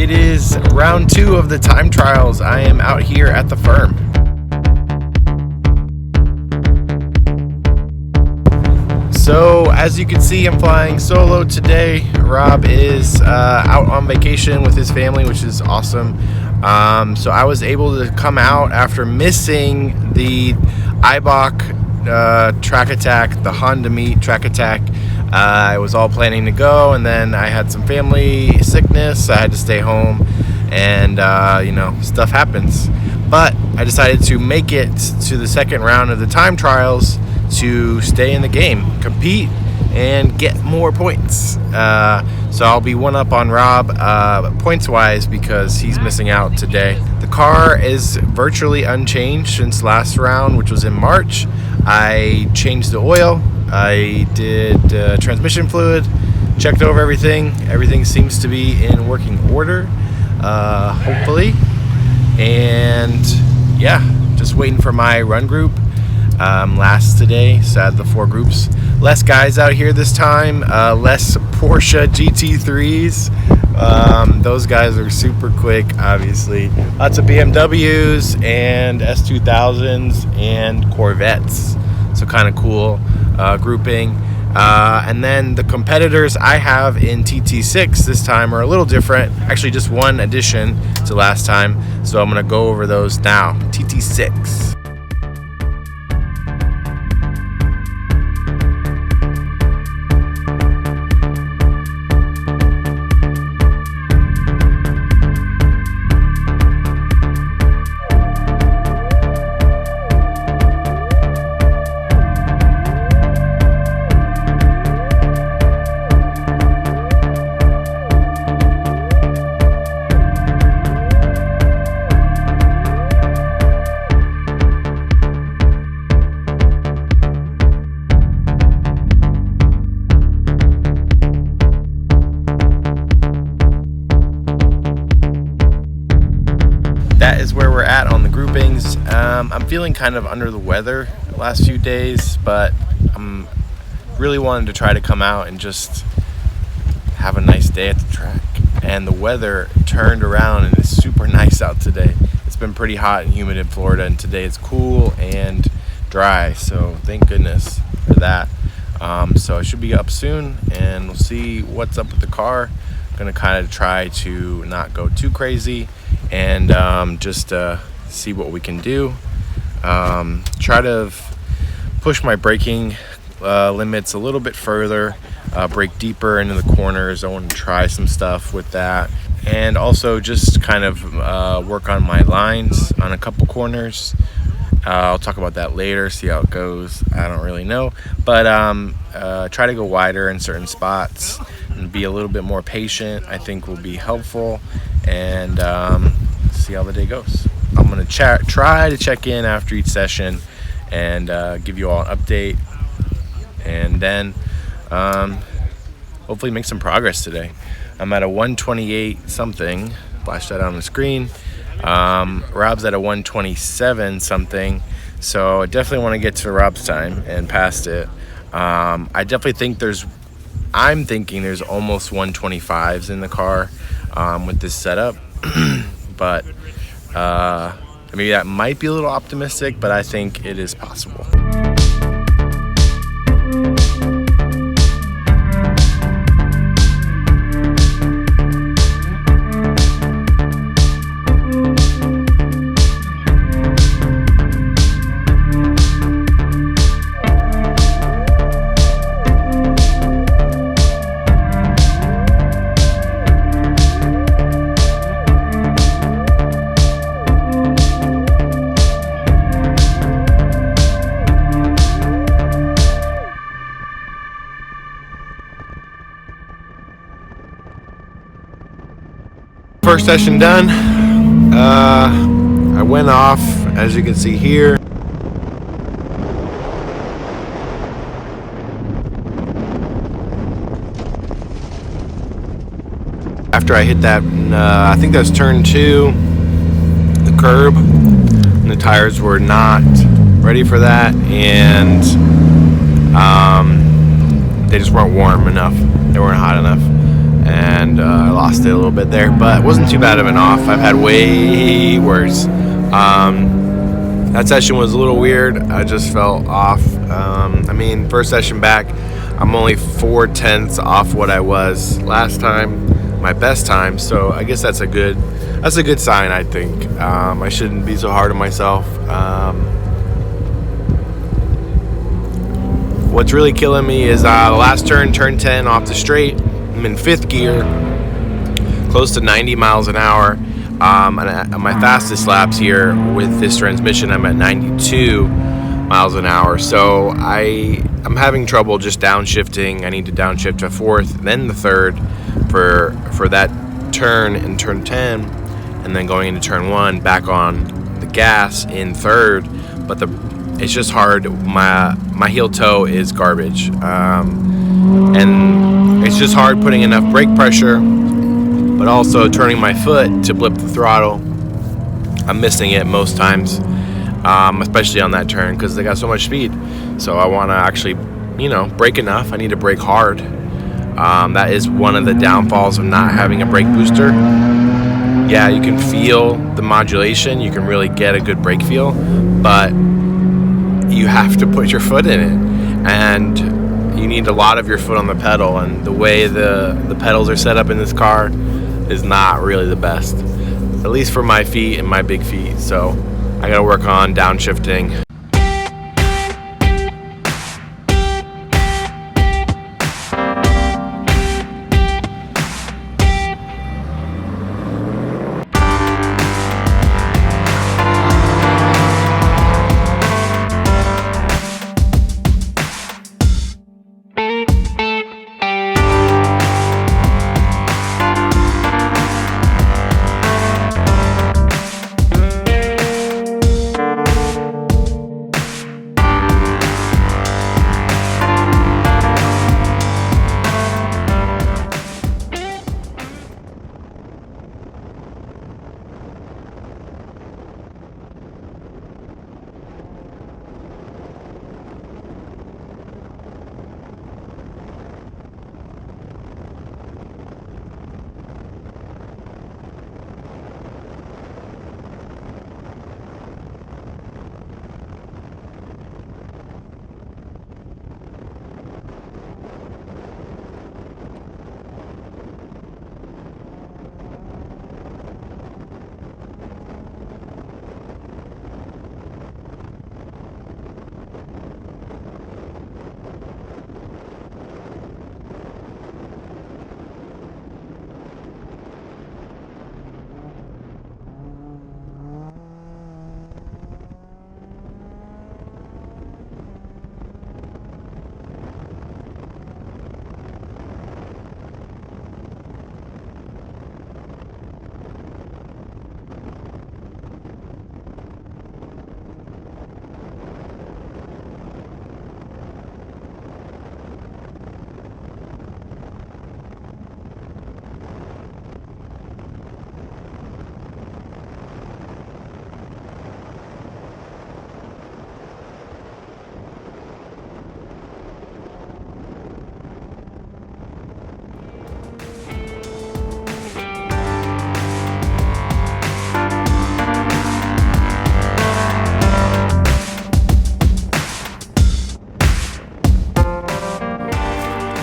It is round 2 of the time trials. I am out here at the firm. So as you can see, I'm flying solo today. Rob is out on vacation with his family, which is awesome. So I was able to come out after missing the IBOC track attack, the Honda Meet track attack. I was all planning to go, and then I had some family sickness. So I had to stay home, and stuff happens. But I decided to make it to the second round of the time trials to stay in the game, compete, and get more points. So I'll be one up on Rob points wise because he's missing out today. The car is virtually unchanged since last round, which was in March. I changed the oil, I did transmission fluid, checked over everything. Everything seems to be in working order, hopefully. And yeah, just waiting for my run group. Last today, so I had the 4 groups. Less guys out here this time, less Porsche GT3s. Those guys are super quick, obviously. Lots of BMWs and S2000s and Corvettes. So kind of cool grouping. And then the competitors I have in TT6 this time are a little different. Actually, just one addition to last time. So I'm going to go over those now. TT6. That is where we're at on the groupings. I'm feeling kind of under the weather the last few days, but I'm really wanting to try to come out and just have a nice day at the track. And the weather turned around and it's super nice out today. It's been pretty hot and humid in Florida, and today it's cool and dry, so thank goodness for that. So I should be up soon, and we'll see what's up with the car. I'm gonna kind of try to not go too crazy and just see what we can do. Try to push my braking limits a little bit further, brake deeper into the corners. I want to try some stuff with that, and also just kind of work on my lines on a couple corners. I'll talk about that later, see how it goes. I don't really know, but try to go wider in certain spots and be a little bit more patient, I think will be helpful, and see how the day goes. I'm gonna try to check in after each session and give you all an update, and then hopefully make some progress today. I'm at a 128 something, flash that on the screen. Rob's at a 127 something, so I definitely want to get to Rob's time and past it. I definitely think I'm thinking there's almost 125s in the car with this setup, but maybe that might be a little optimistic, but I think it is possible. First session done. I went off, as you can see here. After I hit that, I think that's turn 2, the curb, and the tires were not ready for that, and they just weren't warm enough. They weren't hot enough. and I lost it a little bit there, but it wasn't too bad of an off. I've had way worse. That session was a little weird. I just felt off. I mean, first session back, I'm only 4/10 off what I was last time, my best time. So I guess that's a good sign, I think. I shouldn't be so hard on myself. What's really killing me is the last turn 10 off the straight. I'm in 5th gear, close to 90 miles an hour. And my fastest laps here with this transmission, I'm at 92 miles an hour. So I'm having trouble just downshifting. I need to downshift to 4th, then the 3rd for that turn in turn 10, and then going into turn 1 back on the gas in 3rd. But it's just hard. My heel toe is garbage, and it's just hard putting enough brake pressure, but also turning my foot to blip the throttle. I'm missing it most times, especially on that turn because they got so much speed. So I want to actually, brake enough. I need to brake hard. That is one of the downfalls of not having a brake booster. Yeah, you can feel the modulation. You can really get a good brake feel, but you have to put your foot in it, and you need a lot of your foot on the pedal, and the way the pedals are set up in this car is not really the best, at least for my feet and my big feet. So I gotta work on downshifting.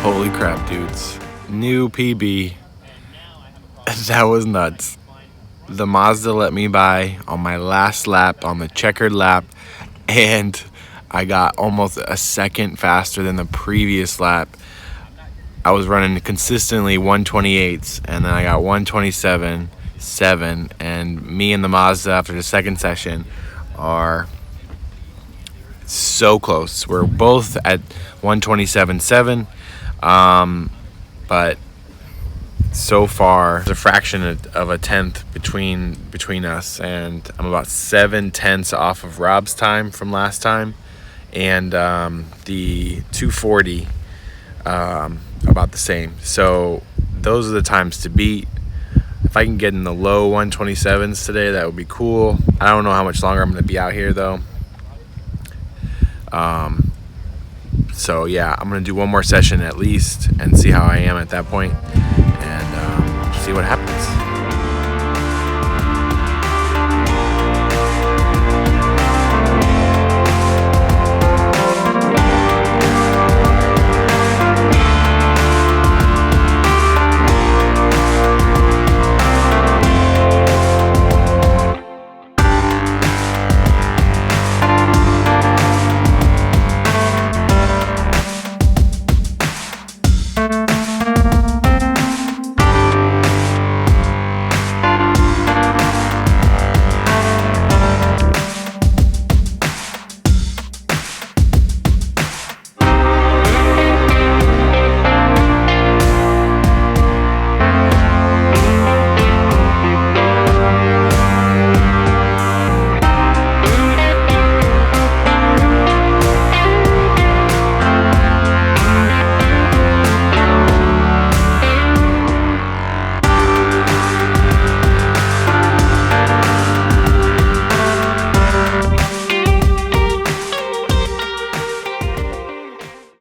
Holy crap, dudes. New PB. That was nuts. The Mazda let me by on my last lap, on the checkered lap, and I got almost a second faster than the previous lap. I was running consistently 128s, and then I got 127.7, and me and the Mazda after the second session are so close. We're both at 127.7, but so far there's a fraction of a tenth between us, and I'm about 7/10 off of Rob's time from last time, and the 240 about the same. So those are the times to beat. If I can get in the low 127s today, that would be cool. I don't know how much longer I'm going to be out here though. So yeah, I'm going to do one more session at least and see how I am at that point. And see what happens.